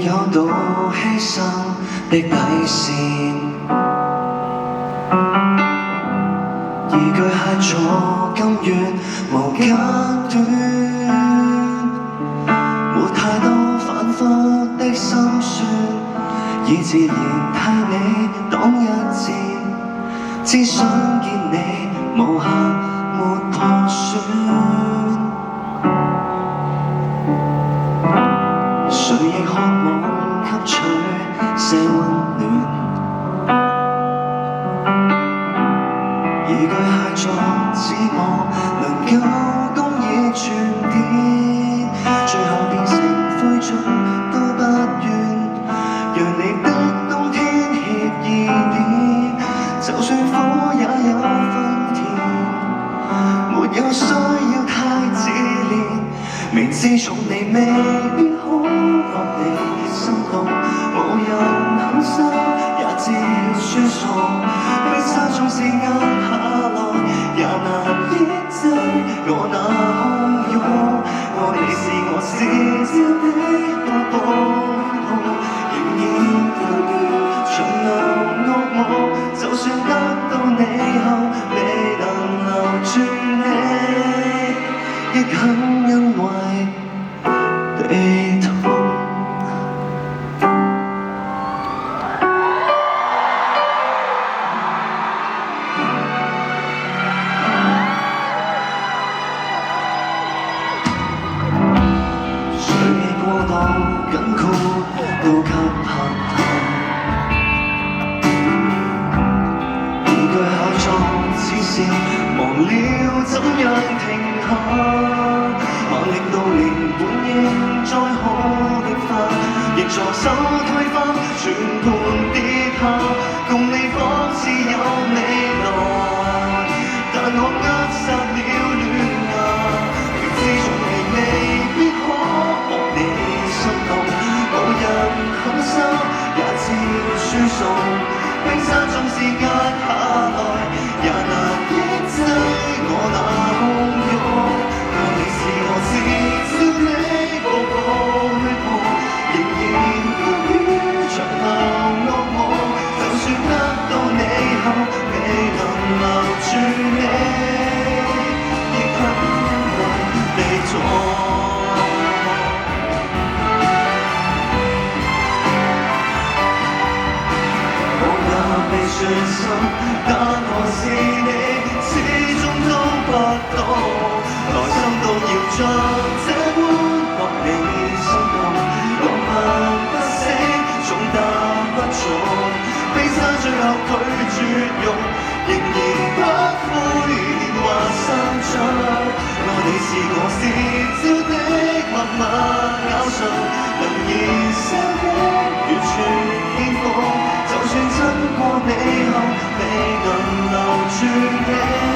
有到犧牲的底線，而巨蟹座甘願無間斷，沒太多反覆的心酸，以自然替你擋一箭，只想見你無瑕沒破損。誰亦渴望吸取些溫暖，而巨蟹座指我能夠公義傳電，最後變成灰燼都不願，讓你的冬天歇意點，就算火也有分甜，沒有需要太自戀，明知從你未必可獲你心動，無人肯收也知輸送，冰沙縱是壓下來也難抑制我那洶湧，愛你是我自招的個報號，仍然甘願長流惡夢，就算得到你後未能留住你，亦很欣慰地痛。誰未過度緊箍都給拍透，而巨蟹座只是忘了怎樣停下，猛力到連本應再可的花，亦助手推翻全盤跌下，共你仿似有未來，但我扼殺了戀愛，明知從嚟未必可獲你心動，無人肯收也知輸送，冰山縱是壓下來也難抑制我那洶湧，愛你是我自招的個個血泡，仍然甘於長流惡夢，就算得到你後未能留住你，亦很欣慰地痛。被說心，但何是你始終都不懂，來生都要像這般獲你心動，浪漫不死，重擔不重，冰山最後拒絕用，仍然不悔年華散盡，愛你是我自招的默默咬唇，能燃燒的完全顛覆，就算親過你後未能留住你。